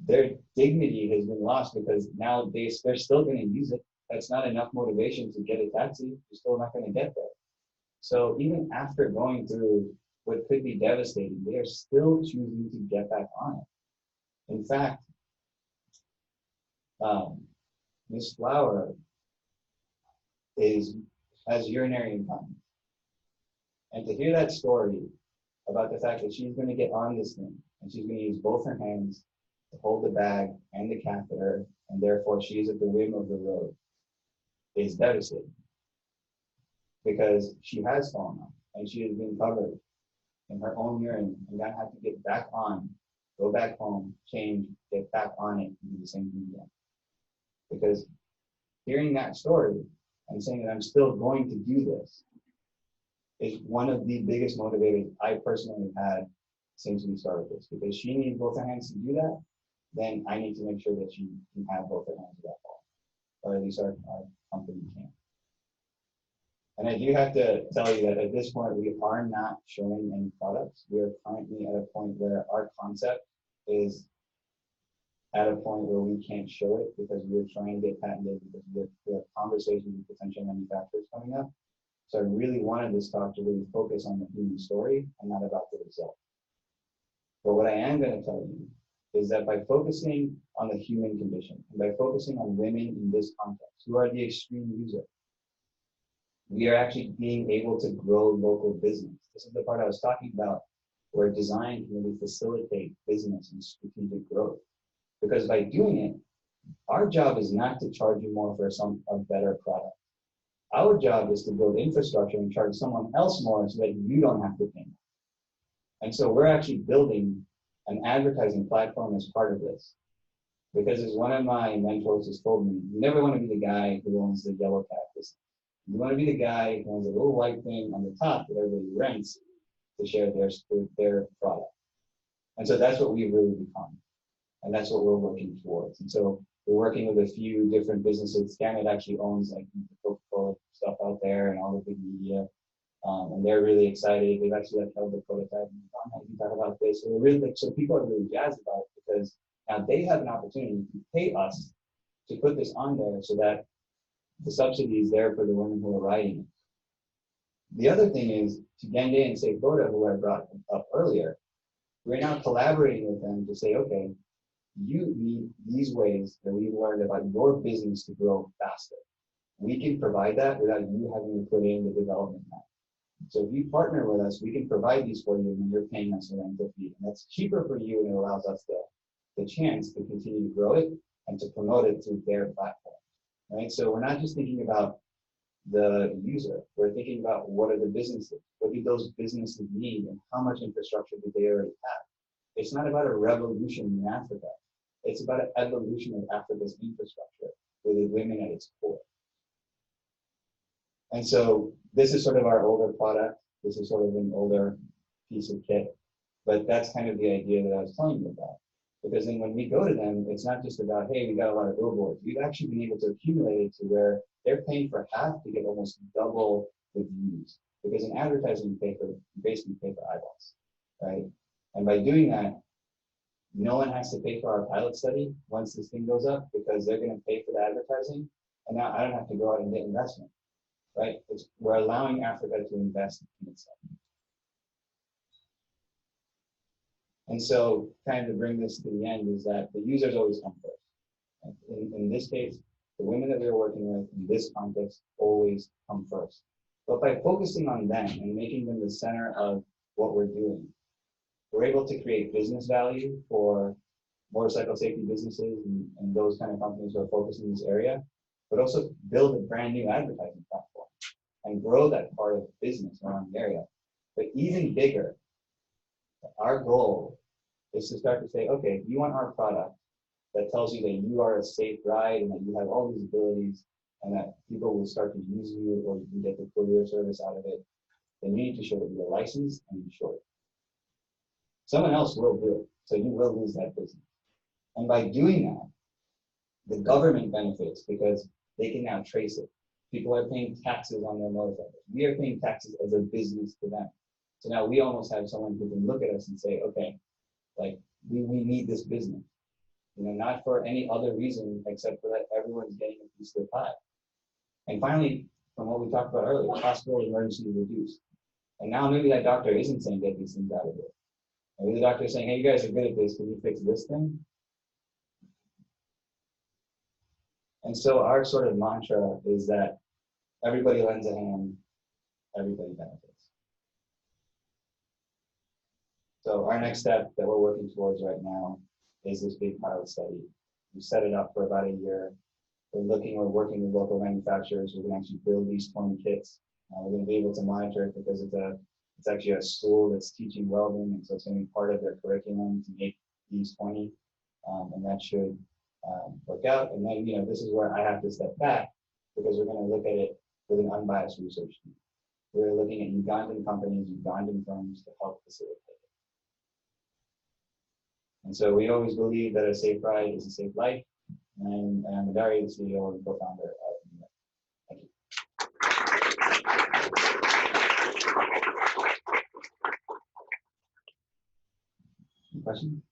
their dignity has been lost because now they're still going to use it. That's not enough motivation to get a taxi. You're still not going to get there. So even after going through what could be devastating, they are still choosing to get back on it. In fact, Miss Flower has urinary incontinence. And to hear that story about the fact that she's going to get on this thing and she's going to use both her hands to hold the bag and the catheter, and therefore she is at the whim of the road, is devastating. Because she has fallen off and she has been covered in her own urine and gonna have to get back on, go back home, change, get back on it, and do the same thing again. Because hearing that story and saying that I'm still going to do this is one of the biggest motivators I personally have had since we started this. Because she needs both her hands to do that, then I need to make sure that she can have both her hands to that ball. or at least our company can. And I do have to tell you that at this point, we are not showing any products. We are currently at a point where our concept is at a point where we can't show it because we're trying to get patented, because we have conversations with potential manufacturers coming up. So I really wanted this talk to really focus on the human story and not about the result. But what I am going to tell you is that by focusing on the human condition, and by focusing on women in this context, who are the extreme user, we are actually being able to grow local business. This is the part I was talking about, where design can really facilitate business and strategic growth. Because by doing it, our job is not to charge you more for a better product. Our job is to build infrastructure and charge someone else more so that you don't have to pay more. And so we're actually building an advertising platform as part of this. Because as one of my mentors has told me, you never want to be the guy who owns the yellow cat business. You want to be the guy who owns a little white thing on the top that everybody rents to share their product. And so that's what we've really become. And that's what we're working towards. And so we're working with a few different businesses. Scannet actually owns like the Coca-Cola stuff out there and all the big media. And they're really excited. They've actually held the prototype and you can talk about this. So we're really, so people are really jazzed about it because now they have an opportunity to pay us to put this on there so that the subsidy is there for the women who are writing it. The other thing is, to Gende and Seiphoto, who I brought up earlier, we're now collaborating with them to say, okay, you need these ways that we've learned about your business to grow faster. We can provide that without you having to put in the development time. So if you partner with us, we can provide these for you when you're paying us a rental fee. And that's cheaper for you and it allows us the chance to continue to grow it and to promote it through their platform. Right? So we're not just thinking about the user, we're thinking about what are the businesses, what do those businesses need and how much infrastructure do they already have. It's not about a revolution in Africa, it's about an evolution of Africa's infrastructure with the women at its core. And so this is sort of our older product, this is sort of an older piece of kit, but that's kind of the idea that I was telling you about. Because then when we go to them, it's not just about, hey, we got a lot of billboards. We've actually been able to accumulate it to where they're paying for half to get almost double the views. Because in advertising, you basically pay for eyeballs, right? And by doing that, no one has to pay for our pilot study once this thing goes up because they're going to pay for the advertising. And now I don't have to go out and get investment, right? We're allowing Africa to invest in itself. And so kind of to bring this to the end is that the users always come first. In this case, the women that we're working with in this context always come first. But by focusing on them and making them the center of what we're doing, we're able to create business value for motorcycle safety businesses and those kind of companies who are focused in this area, but also build a brand new advertising platform and grow that part of the business around the area. But even bigger, our goal is to start to say, okay, if you want our product that tells you that you are a safe ride and that you have all these abilities and that people will start to use you or you can get the courier service out of it, then you need to show that you're licensed and insured. Someone else will do it, so you will lose that business. And by doing that, the government benefits because they can now trace it. People are paying taxes on their motorcycles. We are paying taxes as a business to them. So now we almost have someone who can look at us and say, okay, like we need this business. You know, not for any other reason except for that everyone's getting a piece of the pie. And finally, from what we talked about earlier, hospital emergency reduced. And now maybe that doctor isn't saying get these things out of it. Maybe the doctor is saying, hey, you guys are good at this, can you fix this thing? And so our sort of mantra is that everybody lends a hand, everybody benefits. So our next step that we're working towards right now is this big pilot study. We set it up for about a year. We're working with local manufacturers. We're going to actually build these 20 kits. We're going to be able to monitor it because it's actually a school that's teaching welding, and so it's going to be part of their curriculum to make these 20, and that should work out. And then, you know, this is where I have to step back because we're going to look at it with an unbiased research team. We're looking at Ugandan companies, Ugandan firms to help facilitate it. And so we always believe that a safe ride is a safe life. And I'm Ayan Bhandari, the CEO and co-founder of Nuway. Thank you. Any questions?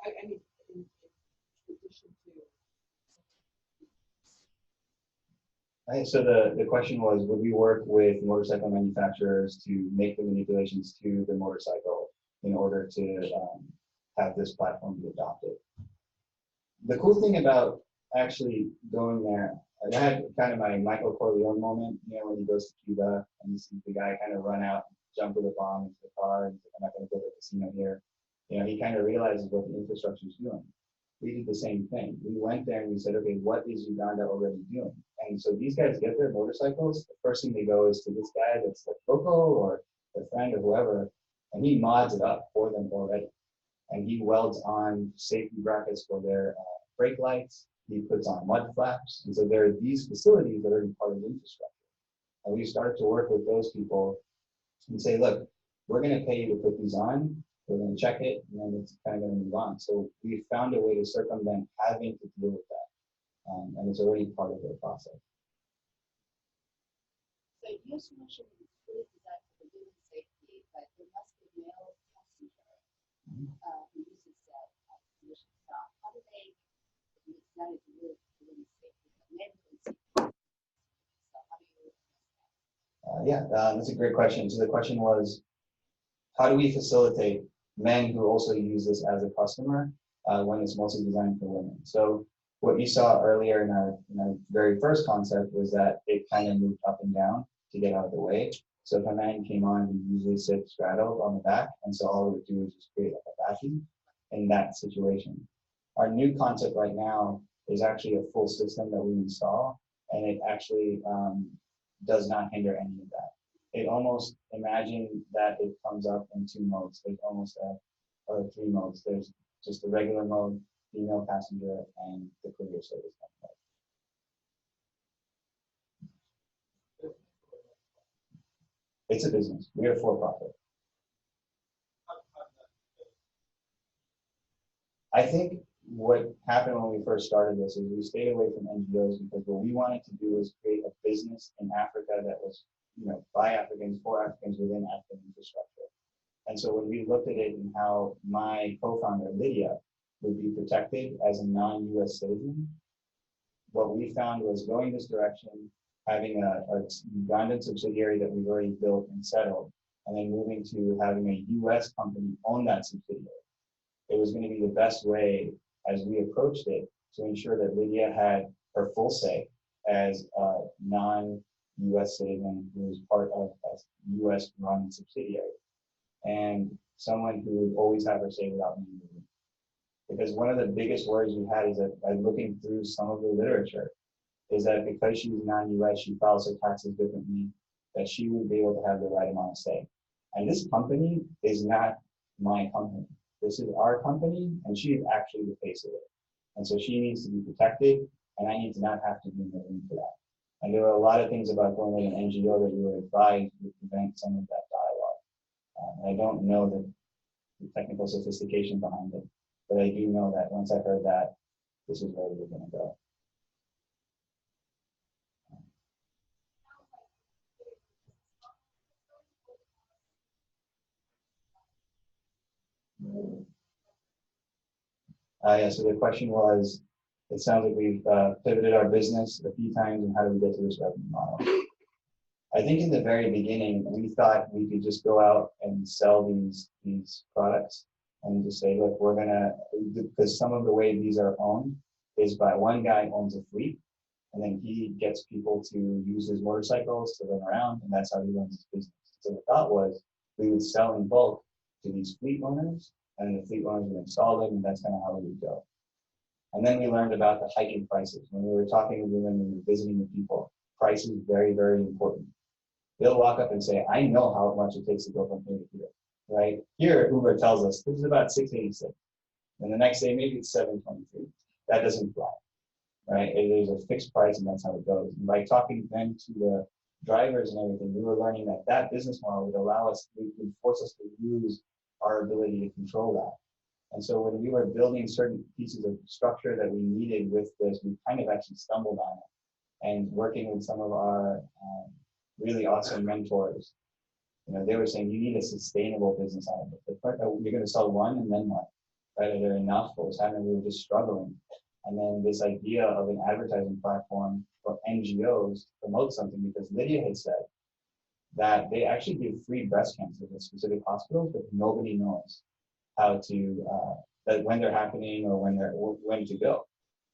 I mean, in addition to. Right, so the question was, would we work with motorcycle manufacturers to make the manipulations to the motorcycle in order to have this platform be adopted? The cool thing about actually going there, I had kind of my Michael Corleone moment, you know, when he goes to Cuba and you see the guy kind of run out, jump with a bomb into the car, and he's like, I'm not going to go to the casino here. You know, he kind of realizes what the infrastructure is doing. We did the same thing. We went there and we said, okay, what is Uganda already doing? And so these guys get their motorcycles. The first thing they go is to this guy that's like local or their friend or whoever, and he mods it up for them already. And he welds on safety brackets for their brake lights. He puts on mud flaps. And so there are these facilities that are already part of the infrastructure. And we started to work with those people and say, look, we're going to pay you to put these on. We're going to check it, and then it's kind of going to move on. So we found a way to circumvent having to deal with that. And it's already part of their process. So you just mentioned fully designed for human safety, but there must be a male passenger who uses that acquisition stop. How do they use that as really safety, but men don't see it? So how do you address that? That's a great question. So the question was, how do we facilitate men who also use this as a customer when it's mostly designed for women? So what you saw earlier in our very first concept was that it kind of moved up and down to get out of the way. So if a man came on, he usually sits straddled on the back, and so all it would do is just create like a vacuum in that situation. Our new concept right now is actually a full system that we install, and it actually does not hinder any of that. It almost, imagine that it comes up in two modes. There's almost or three modes. There's just the regular mode, female passenger, and the courier service mode. It's a business. We are for profit. I think what happened when we first started this is we stayed away from NGOs because what we wanted to do was create a business in Africa that was, by Africans, for Africans, within African infrastructure. And so when we looked at it and how my co-founder, Lydia, would be protected as a non-US citizen, what we found was going this direction, having a Ugandan subsidiary that we've already built and settled, and then moving to having a US company own that subsidiary. It was going to be the best way as we approached it to ensure that Lydia had her full say as a non-US citizen who was part of a US run subsidiary, and someone who would always have her say without me moving. Because one of the biggest worries we had is that by looking through some of the literature, is that because she's non-US, she files her taxes differently, that she would be able to have the right amount of say. And this company is not my company. This is our company, and she is actually the face of it. And so she needs to be protected, and I need to not have to be in the room for that. And there are a lot of things about going with an NGO that you would advise would prevent some of that dialogue. I don't know the technical sophistication behind it, but I do know that once I heard that, this is where we're going to go. So the question was, it sounds like we've pivoted our business a few times, and how do we get to this revenue model? I think in the very beginning, we thought we could just go out and sell these products and just say, look, we're gonna, because some of the way these are owned is by one guy owns a fleet, and then he gets people to use his motorcycles to run around, and that's how he runs his business. So the thought was we would sell in bulk to these fleet owners, and the fleet owners would install them, and that's kind of how it would go. And then we learned about the hiking prices. When we were talking to women and we were visiting with people, price is very, very important. They'll walk up and say, I know how much it takes to go from here to here, right? Here, Uber tells us this is about $6.86. And the next day, maybe it's $7.23. That doesn't fly, right? There's a fixed price, and that's how it goes. And by talking then to drivers and everything, we were learning that that business model would allow us, would force us to lose our ability to control that. And so when we were building certain pieces of structure that we needed with this, we kind of actually stumbled on it. And working with some of our really awesome mentors, they were saying you need a sustainable business out of it. You're going to sell one and then what? Right? Are there enough? What was happening? We were just struggling. And then this idea of an advertising platform for NGOs to promote something, because Lydia had said that they actually give free breast cancer to specific hospitals, but nobody knows how to, that when they're happening or when to go.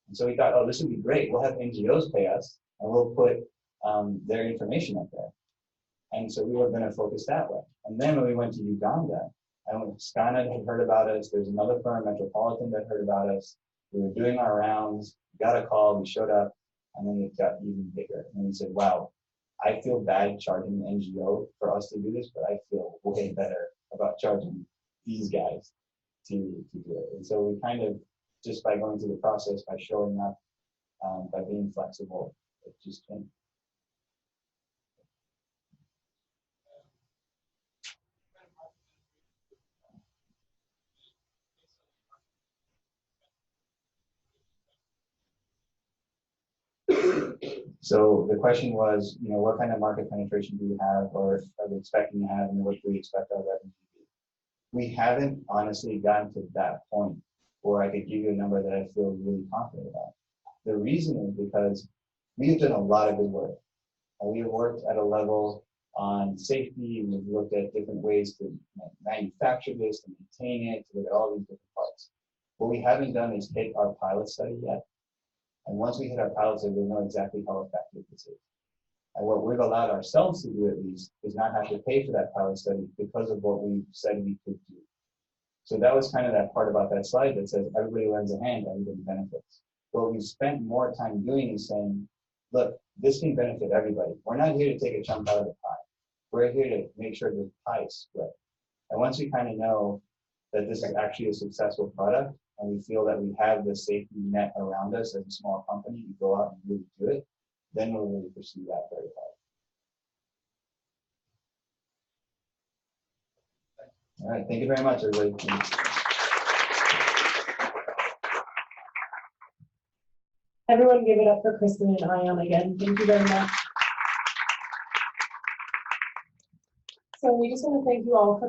And so we thought, oh, this would be great. We'll have NGOs pay us and we'll put their information up there. And so we were going to focus that way. And then when we went to Uganda, and Scana had heard about us, there's another firm, Metropolitan, that heard about us. We were doing our rounds, got a call, we showed up, and then it got even bigger. And we said, wow, I feel bad charging an NGO for us to do this, but I feel way better about charging these guys to do it. And so we kind of, just by going through the process, by showing up, by being flexible, it just came. So the question was, what kind of market penetration do we have, or are we expecting to have, and what do we expect our revenue to be? We haven't honestly gotten to that point where I could give you a number that I feel really confident about. The reason is because we've done a lot of good work. And we have worked at a level on safety, and we've looked at different ways to manufacture this, to maintain it, to look at all these different parts. What we haven't done is hit our pilot study yet. And once we hit our pilot study, we'll know exactly how effective this is. And what we've allowed ourselves to do, at least, is not have to pay for that pilot study because of what we said we could do. So that was kind of that part about that slide that says everybody lends a hand, everybody benefits. What we've spent more time doing is saying, look, this can benefit everybody. We're not here to take a chunk out of the pie. We're here to make sure the pie is split. And once we kind of know that this is actually a successful product, and we feel that we have the safety net around us as a small company to go out and really do it, then we'll really pursue that very hard. All right, thank you very much, everybody. Everyone give it up for Kristen and Ayan again. Thank you very much. So we just want to thank you all for coming.